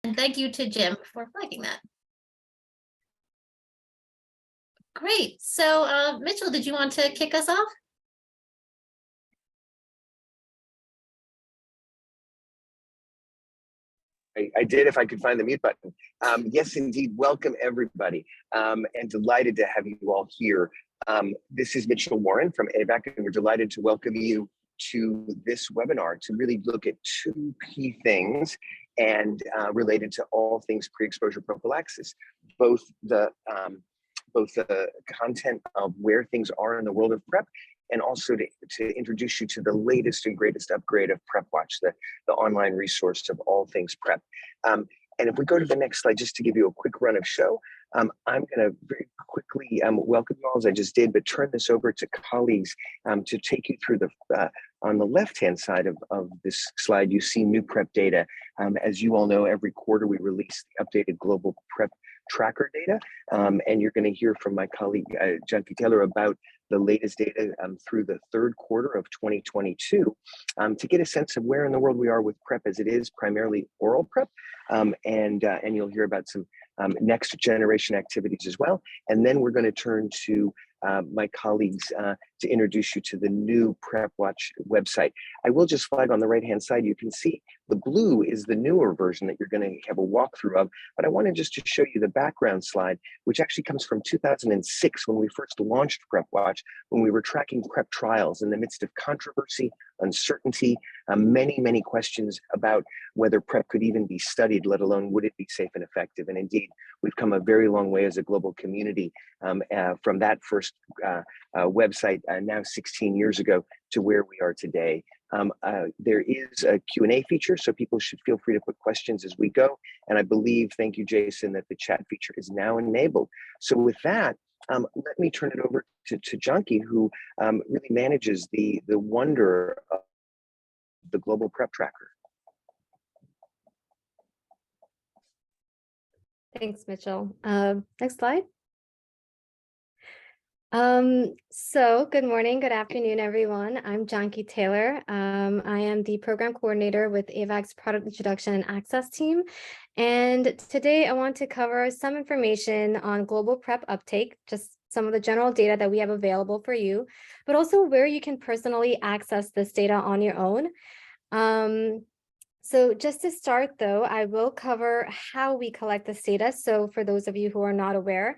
And thank you to Jim for flagging that. Great. So Mitchell, did you want to kick us off? I did, if I could find the mute button. Yes, indeed. Welcome, everybody, and delighted to have you all here. This is Mitchell Warren from AVAC, and we're delighted to welcome you to this webinar to really look at two key things and related to all things pre-exposure prophylaxis, both the content of where things are in the world of PrEP, and also to introduce you to the latest and greatest upgrade of PrEPWatch, the online resource of all things PrEP. And if we go to the next slide, just to give you a quick run of show, I'm going to very quickly welcome you all as I just did, but turn this over to colleagues to take you through on the left-hand side of this slide, you see new PrEP data. As you all know, every quarter we release the updated global PrEP tracker data, and you're going to hear from my colleague, Junkie Taylor, about the latest data through the third quarter of 2022 to get a sense of where in the world we are with PrEP, as it is primarily oral PrEP, and you'll hear about some next generation activities as well. And then we're going to turn to my colleagues to introduce you to the new PrEPWatch website. I will just flag on the right-hand side, you can see the blue is the newer version that you're going to have a walkthrough of, but I wanted just to show you the background slide, which actually comes from 2006 when we first launched PrEPWatch, when we were tracking PrEP trials in the midst of controversy, uncertainty, many questions about whether PrEP could even be studied, let alone would it be safe and effective. And indeed, we've come a very long way as a global community from that first website now 16 years ago to where we are today. There is a Q&A feature, so people should feel free to put questions as we go. And I believe, thank you, Jason, that the chat feature is now enabled. So with that, let me turn it over to Junkie, who really manages the wonder of the global PrEP tracker. Thanks, Mitchell. Next slide. So good morning, good afternoon, everyone. I'm Junkie Taylor. I am the program coordinator with AVAC's product introduction and access team. And today I want to cover some information on global PrEP uptake, just some of the general data that we have available for you, but also where you can personally access this data on your own. So just to start, though, I will cover how we collect this data. So for those of you who are not aware,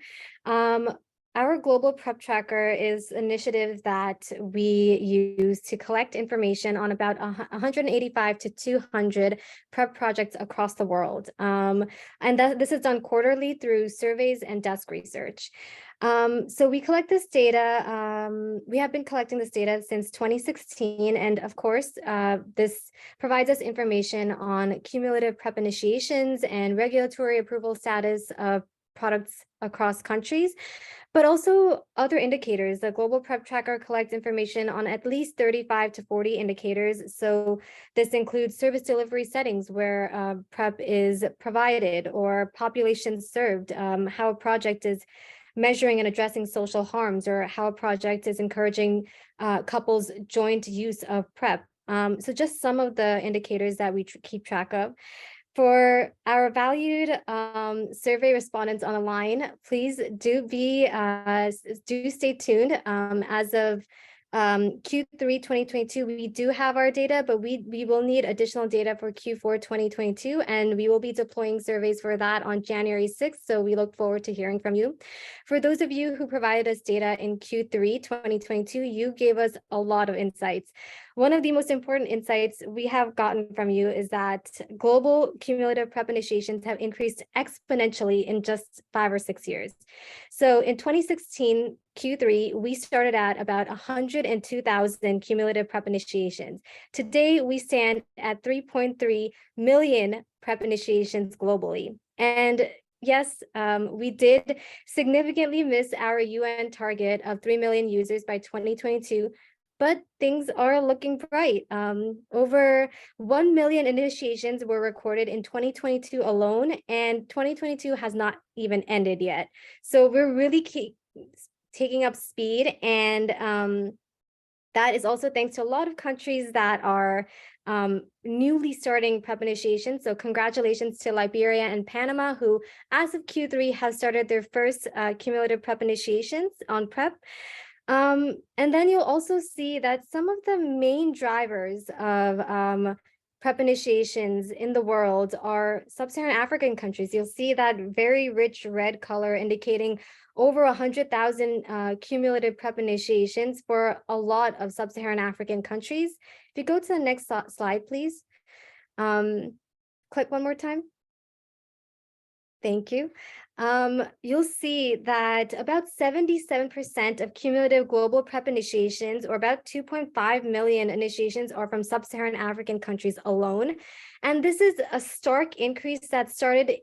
our global PrEP tracker is an initiative that we use to collect information on about 185 to 200 PrEP projects across the world. And this is done quarterly through surveys and desk research. So we collect this data. We have been collecting this data since 2016. And of course, this provides us information on cumulative PrEP initiations and regulatory approval status of products across countries, but also other indicators. The global PrEP tracker collects information on at least 35 to 40 indicators. So this includes service delivery settings where PrEP is provided, or populations served, how a project is measuring and addressing social harms, or how a project is encouraging couples' joint use of PrEP. So just some of the indicators that we keep track of. For our valued survey respondents on the line, please do stay tuned. As of Q3 2022, we do have our data, but we will need additional data for Q4 2022, and we will be deploying surveys for that on January 6th. So we look forward to hearing from you. For those of you who provided us data in Q3 2022, you gave us a lot of insights. One of the most important insights we have gotten from you is that global cumulative PrEP initiations have increased exponentially in just 5 or 6 years. So in 2016, Q3, we started at about 102,000 cumulative PrEP initiations. Today, we stand at 3.3 million PrEP initiations globally. And yes, we did significantly miss our UN target of 3 million users by 2022, but things are looking bright. Over 1 million initiations were recorded in 2022 alone, and 2022 has not even ended yet. So we're really taking up speed, and that is also thanks to a lot of countries that are newly starting PrEP initiations. So congratulations to Liberia and Panama, who as of Q3 have started their first cumulative PrEP initiations on PrEP. And then you'll also see that some of the main drivers of PrEP initiations in the world are sub-Saharan African countries. You'll see that very rich red color indicating over 100,000 cumulative PrEP initiations for a lot of sub-Saharan African countries. If you go to the next slide, please. Click one more time. Thank you. You'll see that about 77% of cumulative global PrEP initiations, or about 2.5 million initiations, are from sub-Saharan African countries alone. And this is a stark increase that started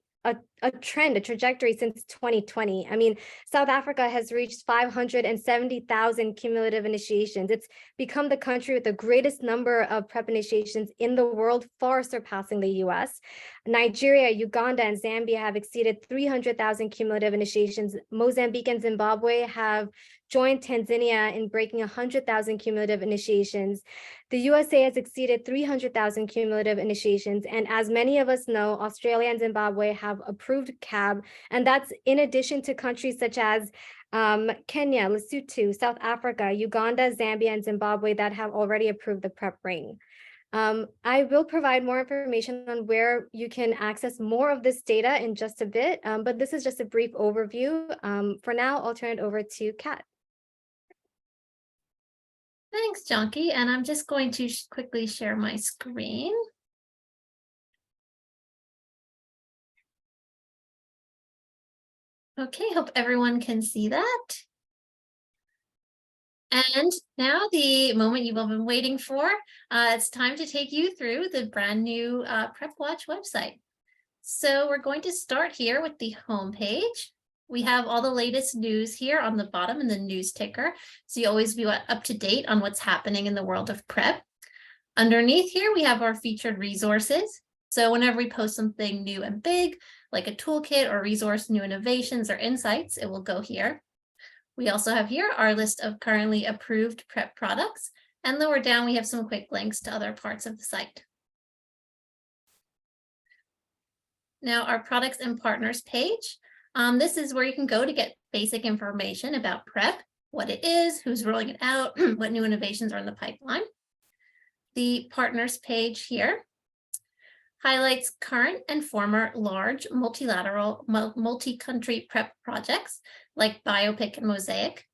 a trend, a trajectory since 2020. I mean, South Africa has reached 570,000 cumulative initiations. It's become the country with the greatest number of PrEP initiations in the world, far surpassing the US. Nigeria, Uganda, and Zambia have exceeded 300,000 cumulative initiations. Mozambique and Zimbabwe have joined Tanzania in breaking 100,000 cumulative initiations. The USA has exceeded 300,000 cumulative initiations. And as many of us know, Australia and Zimbabwe have approved CAB. And that's in addition to countries such as Kenya, Lesotho, South Africa, Uganda, Zambia, and Zimbabwe that have already approved the PrEP ring. I will provide more information on where you can access more of this data in just a bit, but this is just a brief overview. For now, I'll turn it over to Kat. Thanks, Jonki. And I'm just going to quickly share my screen. Okay, hope everyone can see that. And now the moment you've all been waiting for, it's time to take you through the brand new PrEPWatch website. So we're going to start here with the homepage. We have all the latest news here on the bottom in the news ticker, so you always be up to date on what's happening in the world of PrEP. Underneath here, we have our featured resources. So whenever we post something new and big, like a toolkit or resource, new innovations or insights, it will go here. We also have here our list of currently approved PrEP products, and lower down, we have some quick links to other parts of the site. Now, our products and partners page. This is where you can go to get basic information about PrEP, what it is, who's rolling it out, what new innovations are in the pipeline. The partners page here highlights current and former large multilateral, multi-country PrEP projects like Biopic and Mosaic.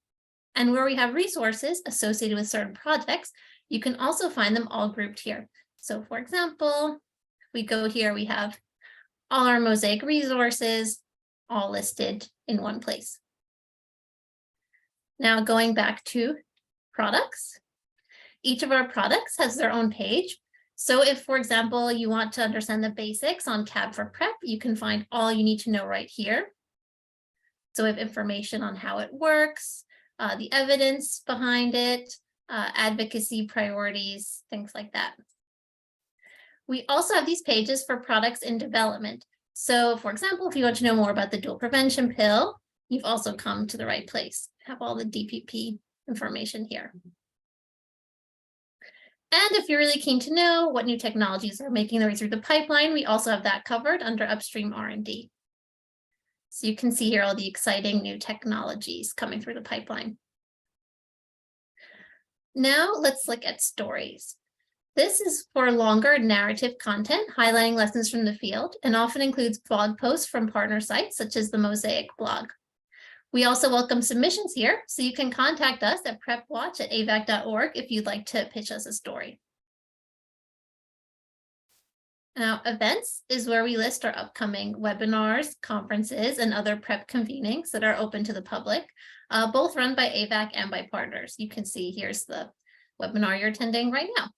And where we have resources associated with certain projects, you can also find them all grouped here. So for example, if we go here, we have all our Mosaic resources, all listed in one place. Now going back to products, each of our products has their own page. So if, for example, you want to understand the basics on CAB for PrEP, you can find all you need to know right here. So we have information on how it works, the evidence behind it, advocacy priorities, things like that. We also have these pages for products in development. So for example, if you want to know more about the dual prevention pill, you've also come to the right place. Have all the DPP information here. And if you're really keen to know what new technologies are making their way through the pipeline, we also have that covered under upstream R&D. So you can see here all the exciting new technologies coming through the pipeline. Now let's look at stories. This is for longer narrative content highlighting lessons from the field and often includes blog posts from partner sites such as the Mosaic blog. We also welcome submissions here, so you can contact us at PrEPWatch@avac.org if you'd like to pitch us a story. Now, events is where we list our upcoming webinars, conferences, and other PrEP convenings that are open to the public, both run by AVAC and by partners. You can see here's the webinar you're attending right now.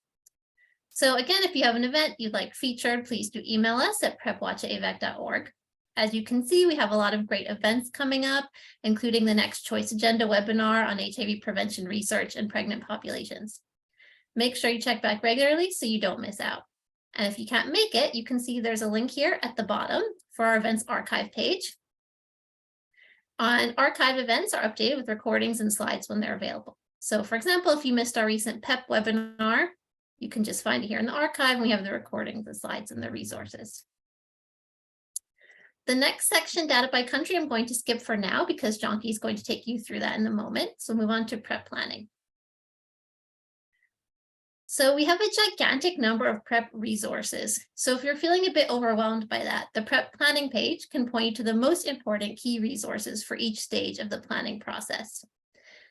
So again, if you have an event you'd like featured, please do email us at PrEPWatch@avac.org. As you can see, we have a lot of great events coming up, including the Next Choice Agenda webinar on HIV prevention research in pregnant populations. Make sure you check back regularly so you don't miss out. And if you can't make it, you can see there's a link here at the bottom for our events archive page. And archive events are updated with recordings and slides when they're available. So for example, if you missed our recent PEP webinar, You can just find it here in the archive. We have the recordings, the slides, and the resources. The next section, data by country, I'm going to skip for now because Jonky is going to take you through that in a moment. So move on to PrEP planning. So we have a gigantic number of PrEP resources. So if you're feeling a bit overwhelmed by that, the PrEP planning page can point you to the most important key resources for each stage of the planning process.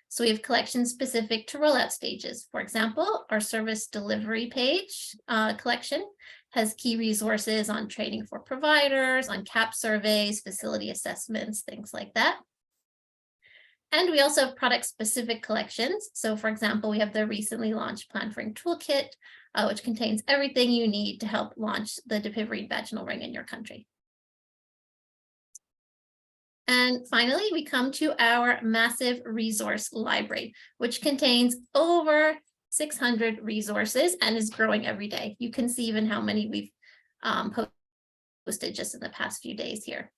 So we have collections specific to rollout stages. For example, our service delivery page collection has key resources on training for providers, on CAP surveys, facility assessments, things like that. And we also have product-specific collections. So for example, we have the recently launched Plan for Ring Toolkit, which contains everything you need to help launch the Depivri vaginal ring in your country. And finally, we come to our massive resource library, which contains over 600 resources and is growing every day. You can see even how many we've posted just in the past few days here.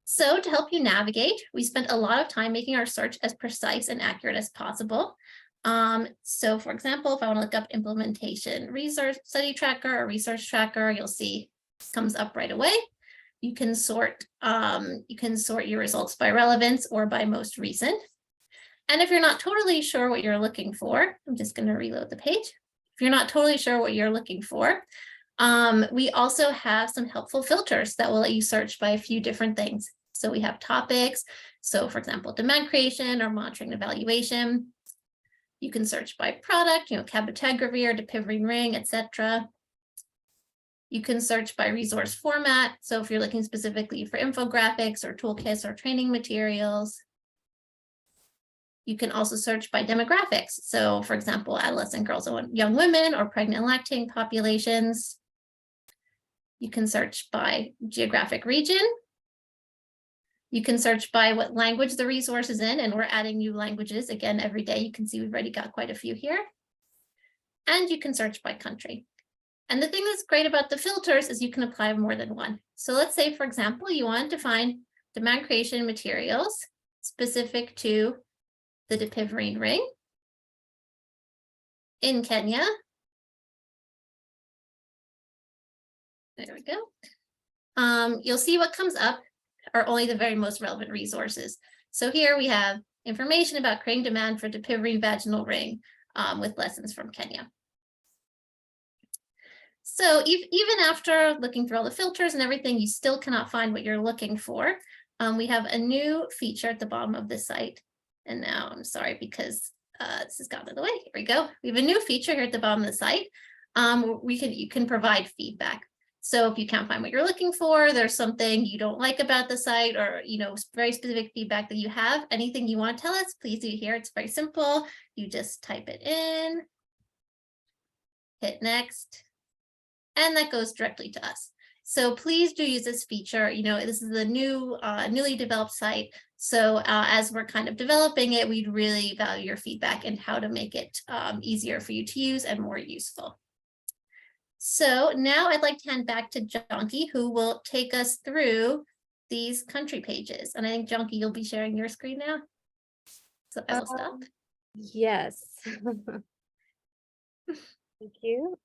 So to help you navigate, we spent a lot of time making our search as precise and accurate as possible. So for example, if I want to look up implementation research study tracker or research tracker, you'll see it comes up right away. You can sort your results by relevance or by most recent. And if you're not totally sure what you're looking for, I'm just going to reload the page. If you're not totally sure what you're looking for, we also have some helpful filters that will let you search by a few different things. So we have topics. So for example, demand creation or monitoring evaluation. You can search by product, cabotegravir, Depivri ring, etc. You can search by resource format. So if you're looking specifically for infographics or toolkits or training materials. You can also search by demographics. So for example, adolescent girls and young women or pregnant and lactating populations. You can search by geographic region. You can search by what language the resource is in, and we're adding new languages again every day. You can see we've already got quite a few here. And you can search by country. And the thing that's great about the filters is you can apply more than one. So let's say, for example, you want to find demand creation materials specific to the Depivri ring in Kenya. There we go. You'll see what comes up are only the very most relevant resources. So here we have information about creating demand for Depivri vaginal ring with lessons from Kenya. So even after looking through all the filters and everything, you still cannot find what you're looking for. We have a new feature at the bottom of the site. And now I'm sorry because this has gotten out of the way. Here we go. We have a new feature here at the bottom of the site. You can provide feedback. So if you can't find what you're looking for, there's something you don't like about the site, or very specific feedback that you have, anything you want to tell us, please do here. It's very simple. You just type it in, hit next, and that goes directly to us. So please do use this feature. This is a newly developed site. So as we're kind of developing it, we'd really value your feedback and how to make it easier for you to use and more useful. So now I'd like to hand back to Jonky, who will take us through these country pages. And I think, Jonky, you'll be sharing your screen now. So I will stop. Yes. Thank you.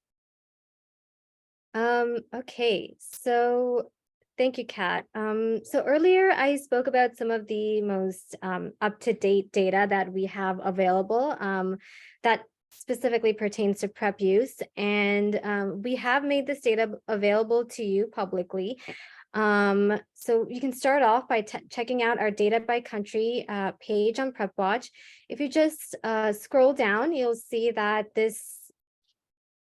Okay, so thank you, Kat. So earlier I spoke about some of the most up-to-date data that we have available that specifically pertains to PrEP use, and we have made this data available to you publicly. So you can start off by checking out our data by country page on PrEPWatch. If you just scroll down, you'll see that this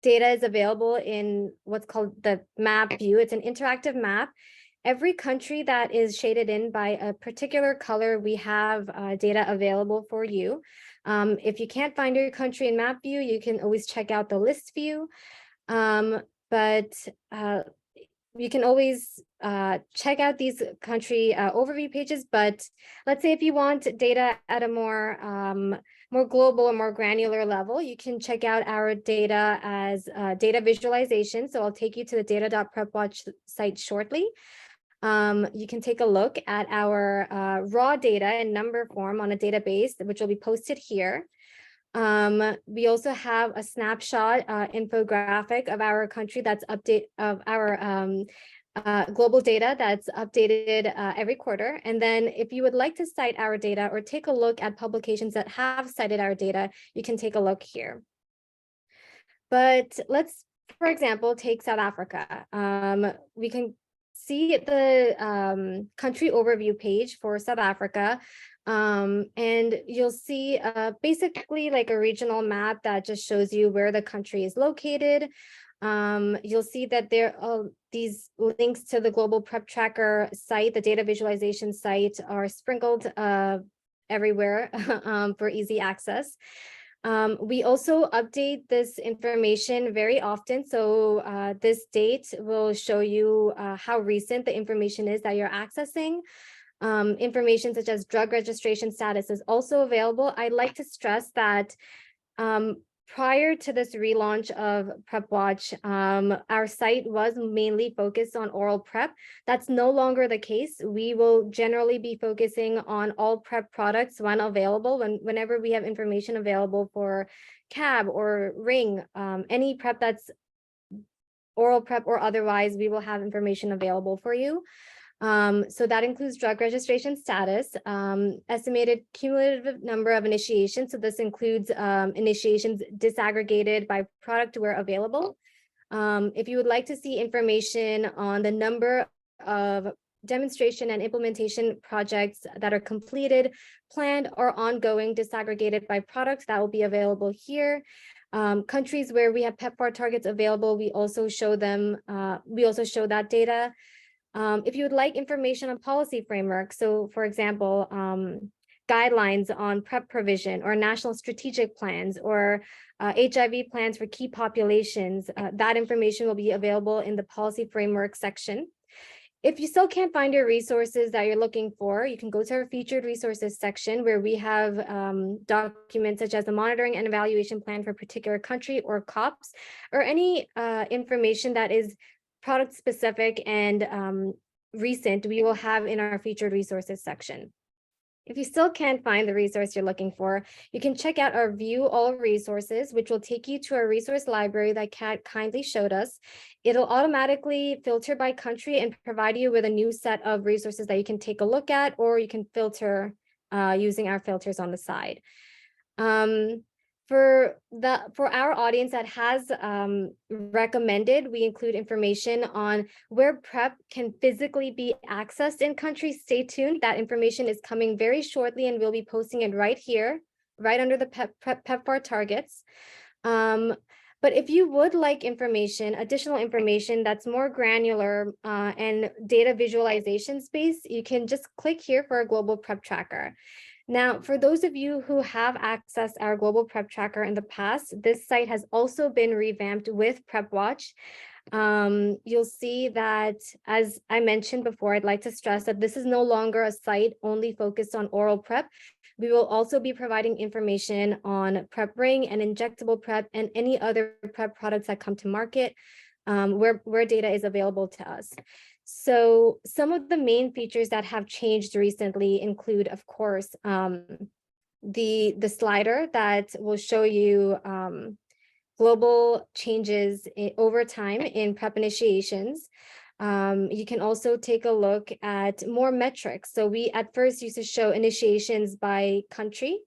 data is available in what's called the map view. It's an interactive map. Every country that is shaded in by a particular color, we have data available for you. If you can't find your country in map view, you can always check out the list view. But you can always check out these country overview pages. But let's say if you want data at a more global or more granular level, you can check out our data as data visualization. So I'll take you to the data.prepwatch site shortly. You can take a look at our raw data in number form on a database, which will be posted here. We also have a snapshot infographic of our country that's update of our global data that's updated every quarter. And then if you would like to cite our data or take a look at publications that have cited our data, you can take a look here. But let's, for example, take South Africa. We can see the country overview page for South Africa. And you'll see basically like a regional map that just shows you where the country is located. You'll see that there are these links to the Global PrEP Tracker site, the data visualization site, are sprinkled everywhere for easy access. We also update this information very often. So this date will show you how recent the information is that you're accessing. Information such as drug registration status is also available. I'd like to stress that prior to this relaunch of PrEPWatch, our site was mainly focused on oral PrEP. That's no longer the case. We will generally be focusing on all PrEP products when available, whenever we have information available for CAB or Ring, any PrEP that's oral PrEP or otherwise, we will have information available for you. So that includes drug registration status, estimated cumulative number of initiations. So this includes initiations disaggregated by product where available. If you would like to see information on the number of demonstration and implementation projects that are completed, planned, or ongoing disaggregated by product, that will be available here. Countries where we have PEPFAR targets available, we also show them, we also show that data. If you would like information on policy framework, so for example, guidelines on PrEP provision or national strategic plans or HIV plans for key populations, that information will be available in the policy framework section. If you still can't find your resources that you're looking for, you can go to our featured resources section where we have documents such as the monitoring and evaluation plan for a particular country or COPS, or any information that is product specific and recent, we will have in our featured resources section. If you still can't find the resource you're looking for, you can check out our view all resources, which will take you to our resource library that Kat kindly showed us. It'll automatically filter by country and provide you with a new set of resources that you can take a look at, or you can filter using our filters on the side. For our audience that has recommended, we include information on where PrEP can physically be accessed in countries. Stay tuned. That information is coming very shortly, and we'll be posting it right here, right under the PEPFAR targets. But if you would like information, additional information that's more granular and data visualization space, you can just click here for a global PrEP tracker. Now, for those of you who have accessed our global PrEP tracker in the past, this site has also been revamped with PrEPWatch. You'll see that, as I mentioned before, I'd like to stress that this is no longer a site only focused on oral PrEP. We will also be providing information on PrEP Ring and injectable PrEP and any other PrEP products that come to market where data is available to us. So some of the main features that have changed recently include, of course, the slider that will show you global changes over time in PrEP initiations. You can also take a look at more metrics. So we at first used to show initiations by country.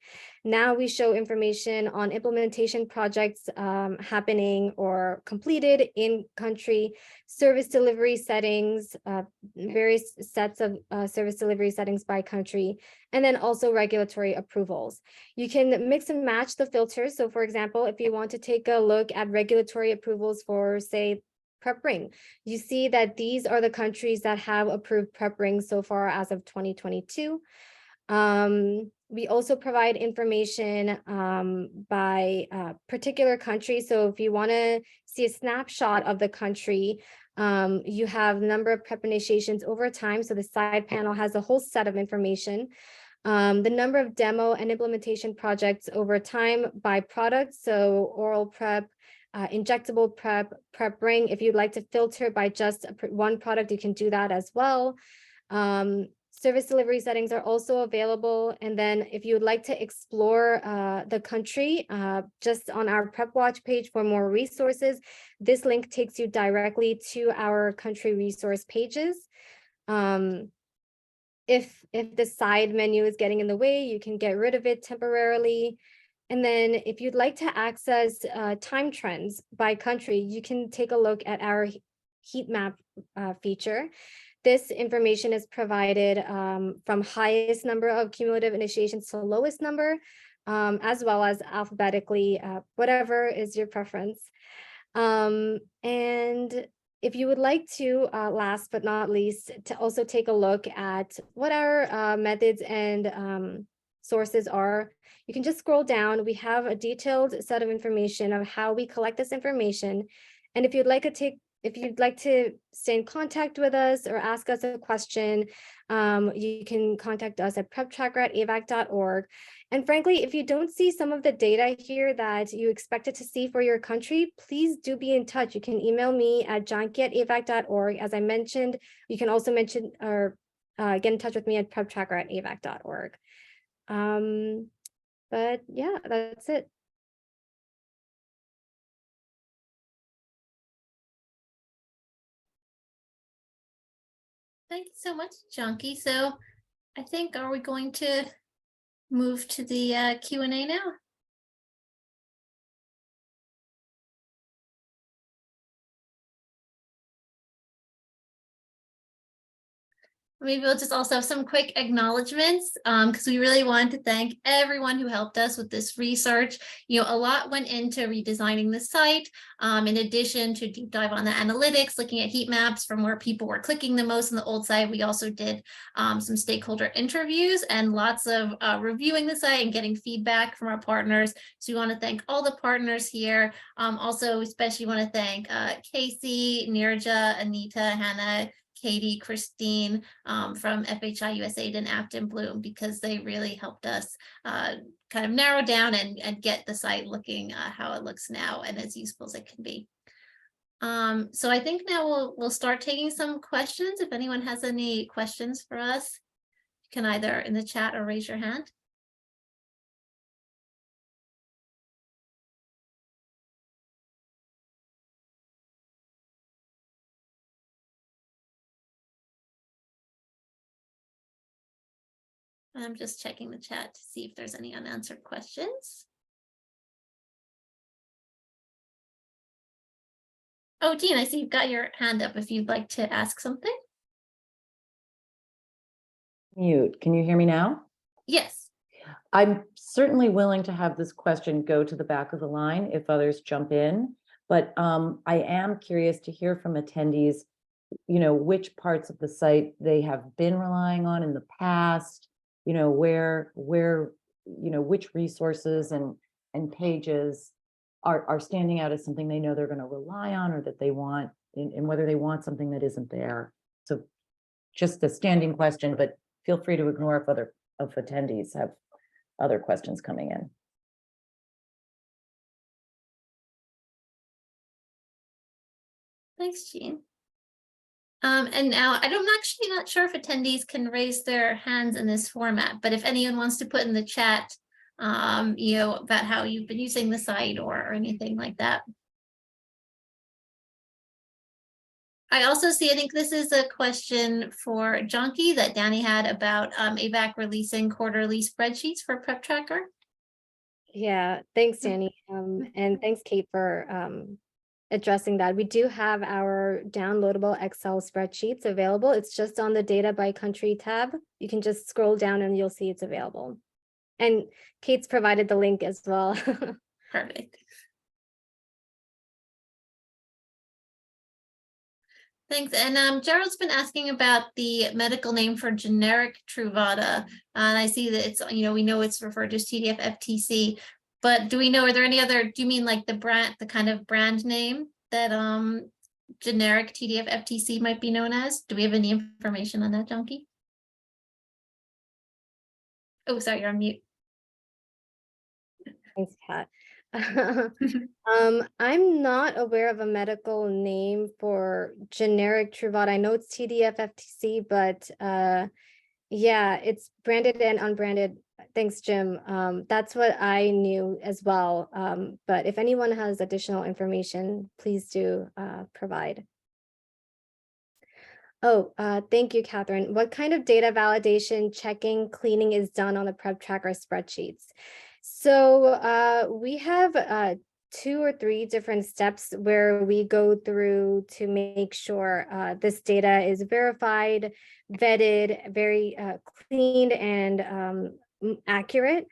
Now we show information on implementation projects happening or completed in country, service delivery settings, various sets of service delivery settings by country, and then also regulatory approvals. You can mix and match the filters. So for example, if you want to take a look at regulatory approvals for, say, PrEP Ring, you see that these are the countries that have approved PrEP Ring so far as of 2022. We also provide information by particular country. So if you want to see a snapshot of the country, you have the number of PrEP initiations over time. So the side panel has a whole set of information. The number of demo and implementation projects over time by product. So oral PrEP, injectable PrEP, PrEP Ring. If you'd like to filter by just one product, you can do that as well. Service delivery settings are also available. And then if you would like to explore the country, just on our PrEPWatch page for more resources, this link takes you directly to our country resource pages. If the side menu is getting in the way, you can get rid of it temporarily. And then if you'd like to access time trends by country, you can take a look at our heat map feature. This information is provided from highest number of cumulative initiations to lowest number, as well as alphabetically, whatever is your preference. And if you would like to, last but not least, to also take a look at what our methods and sources are, you can just scroll down. We have a detailed set of information of how we collect this information. And if you'd like to stay in contact with us or ask us a question, you can contact us at preptracker@avac.org. And frankly, if you don't see some of the data here that you expected to see for your country, please do be in touch. You can email me at janki@avac.org. As I mentioned, you can also mention or get in touch with me at preptracker@avac.org. But yeah, that's it. Thank you so much, Janki. So I think, are we going to move to the Q&A now? Maybe we'll just also have some quick acknowledgements because we really want to thank everyone who helped us with this research. You know, a lot went into redesigning the site. In addition to deep dive on the analytics, looking at heat maps from where people were clicking the most on the old site, we also did some stakeholder interviews and lots of reviewing the site and getting feedback from our partners. So we want to thank all the partners here. Also, especially want to thank Casey, Nirja, Anita, Hannah, Katie, Christine from FHI USAID and Afton Bloom, because they really helped us kind of narrow down and get the site looking how it looks now and as useful as it can be. So I think now we'll start taking some questions. If anyone has any questions for us, you can either in the chat or raise your hand. I'm just checking the chat to see if there's any unanswered questions. Oh, Jean, I see you've got your hand up if you'd like to ask something. Mute. Can you hear me now? Yes. I'm certainly willing to have this question go to the back of the line if others jump in, but I am curious to hear from attendees, you know, which parts of the site they have been relying on in the past, you know, where you know, which resources and pages are standing out as something they know they're going to rely on or that they want, and whether they want something that isn't there. So just a standing question, but feel free to ignore if other attendees have other questions coming in. Thanks, Jean. And now I'm actually not sure if attendees can raise their hands in this format, but if anyone wants to put in the chat, you know, about how you've been using the site or anything like that. I also see, I think this is a question for Janki that Danny had about AVAC releasing quarterly spreadsheets for PrEP Tracker. Yeah, thanks, Danny. And thanks, Kate, for addressing that. We do have our downloadable Excel spreadsheets available. It's just on the data by country tab. You can just scroll down and you'll see it's available. And Kate's provided the link as well. Perfect. Thanks. And Gerald's been asking about the medical name for generic Truvada. And I see that it's, you know, we know it's referred to as TDF FTC, but do we know, are there any other, do you mean like the brand, the kind of brand name that generic TDF FTC might be known as? Do we have any information on that, Janki? Oh, sorry, you're on mute. Thanks, Kat. I'm not aware of a medical name for generic Truvada. I know it's TDF FTC, but Yeah, it's branded and unbranded. Thanks, Jim. That's what I knew as well. But if anyone has additional information, please do provide. Oh, thank you, Catherine. What kind of data validation, checking, cleaning is done on the PrEP tracker spreadsheets? So we have 2 or 3 different steps where we go through to make sure this data is verified, vetted, very clean and accurate.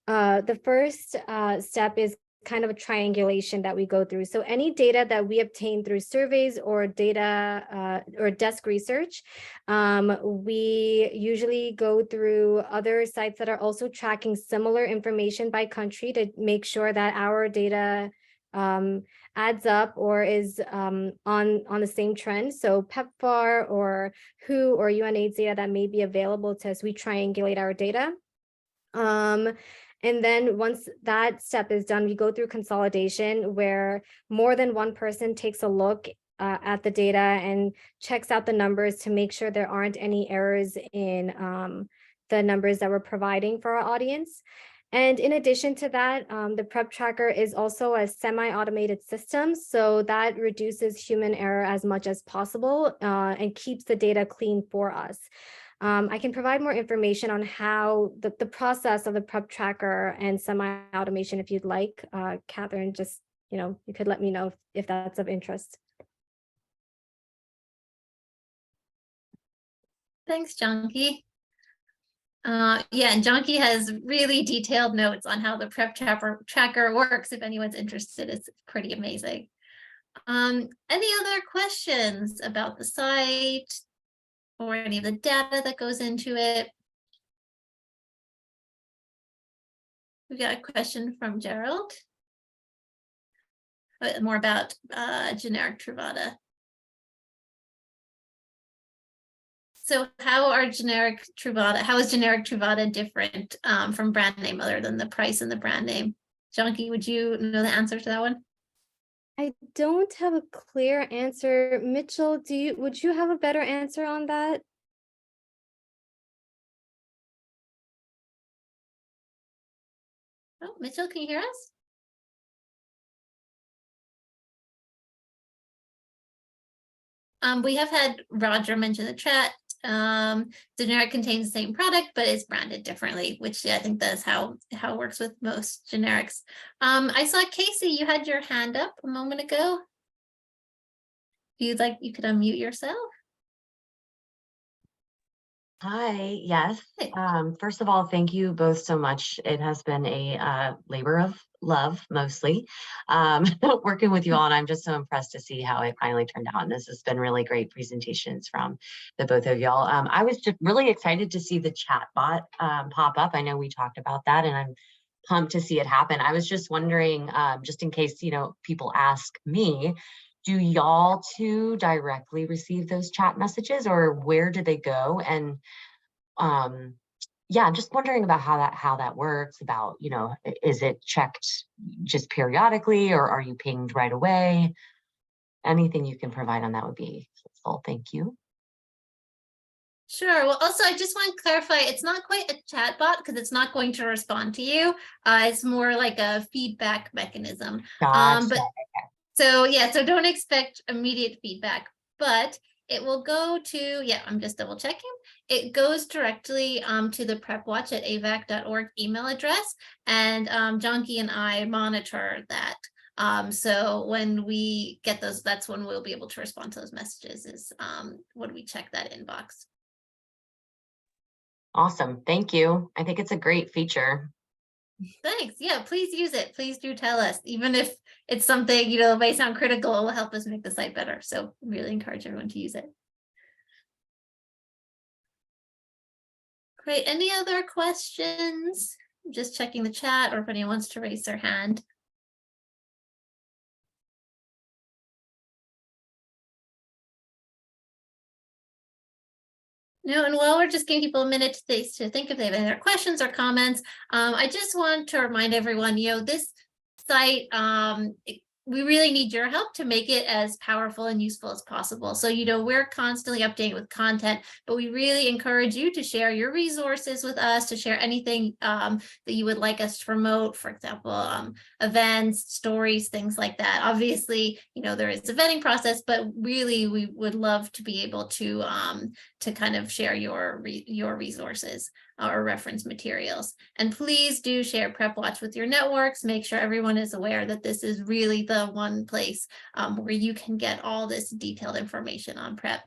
The first step is kind of a triangulation that we go through. So any data that we obtain through surveys or data or desk research, we usually go through other sites that are also tracking similar information by country to make sure that our data adds up or is on the same trend. So PEPFAR or WHO or UNAIDS data that may be available to us, we triangulate our data. And then once that step is done, we go through consolidation where more than one person takes a look at the data and checks out the numbers to make sure there aren't any errors in the numbers that we're providing for our audience. And in addition to that, the PrEP tracker is also a semi-automated system, so that reduces human error as much as possible and keeps the data clean for us. I can provide more information on how the process of the PrEP tracker and semi-automation if you'd like. Catherine, just, you could let me know if that's of interest. Thanks, Janki. Yeah, and Janki has really detailed notes on how the PrEP tracker works. If anyone's interested, it's pretty amazing. Any other questions about the site or any of the data that goes into it? We got a question from Gerald. More about generic Truvada. So how is generic Truvada different from brand name other than the price and the brand name? Janki, would you know the answer to that one? I don't have a clear answer. Mitchell, would you have a better answer on that? Oh, Mitchell, can you hear us? We have had Roger mention the chat. Generic contains the same product, but is branded differently, which I think that's how it works with most generics. I saw Casey, you had your hand up a moment ago. If you'd like, you could unmute yourself. Hi, yes. Hey. First of all, thank you both so much. It has been a labor of love, mostly, working with you all, and I'm just so impressed to see how it finally turned out. And this has been really great presentations from the both of y'all. I was just really excited to see the chat bot pop up. I know we talked about that, and I'm pumped to see it happen. I was just wondering, just in case, people ask me, do y'all two directly receive those chat messages, or where do they go? And yeah, I'm just wondering about how that works, about, is it checked just periodically, or are you pinged right away? Anything you can provide on that would be helpful. Thank you. Sure. Well, also, I just want to clarify, it's not quite a chat bot because it's not going to respond to you. It's more like a feedback mechanism. Gotcha. So yeah, so don't expect immediate feedback, but it will go to, yeah, I'm just double checking. It goes directly to the PrEPWatch at avac.org email address, and Janki and I monitor that. So when we get those, that's when we'll be able to respond to those messages, is when we check that inbox. Awesome. Thank you. I think it's a great feature. Thanks. Yeah, please use it. Please do tell us, even if it's something, may sound critical, it will help us make the site better. So really encourage everyone to use it. Great. Any other questions? Just checking the chat, or if anyone wants to raise their hand. No, and while we're just giving people a minute to think if they have any other questions or comments, I just want to remind everyone, this site, we really need your help to make it as powerful and useful as possible. So, we're constantly updating with content, but we really encourage you to share your resources with us, to share anything that you would like us to promote, for example, events, stories, things like that. Obviously, there is a vetting process, but really we would love to be able to kind of share your resources or reference materials. And please do share PrEPWatch with your networks. Make sure everyone is aware that this is really the one place where you can get all this detailed information on PrEP.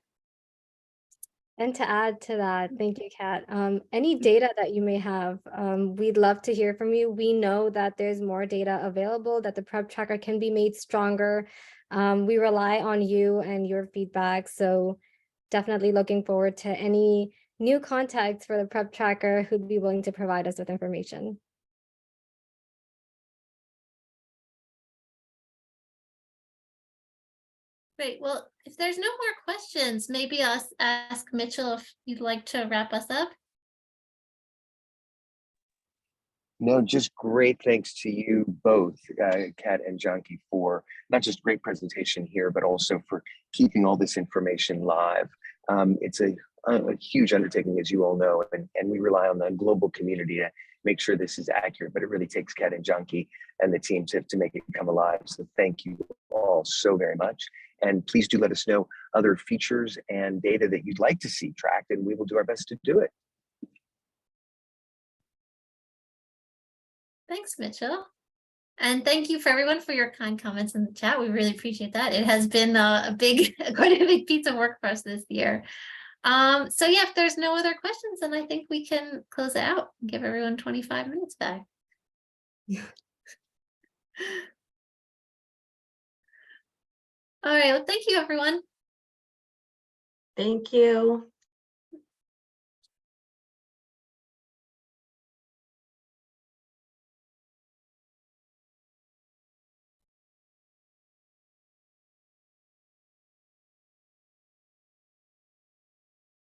And to add to that, thank you, Kat. Any data that you may have, we'd love to hear from you. We know that there's more data available, that the PrEP tracker can be made stronger. We rely on you and your feedback. So definitely looking forward to any new contacts for the PrEP tracker who'd be willing to provide us with information. Great. Well, if there's no more questions, maybe I'll ask Mitchell if you'd like to wrap us up. No, just great thanks to you both, Kat and Janki, for not just great presentation here, but also for keeping all this information live. It's a huge undertaking, as you all know, and we rely on the global community to make sure this is accurate, but it really takes Kat and Janki and the team to make it come alive. So thank you all so very much. And please do let us know other features and data that you'd like to see tracked, and we will do our best to do it. Thanks, Mitchell. And thank you for everyone for your kind comments in the chat. We really appreciate that. It has been quite a big piece of work for us this year. So yeah, if there's no other questions, then I think we can close it out and give everyone 25 minutes back. All right, well, thank you, everyone. Thank you.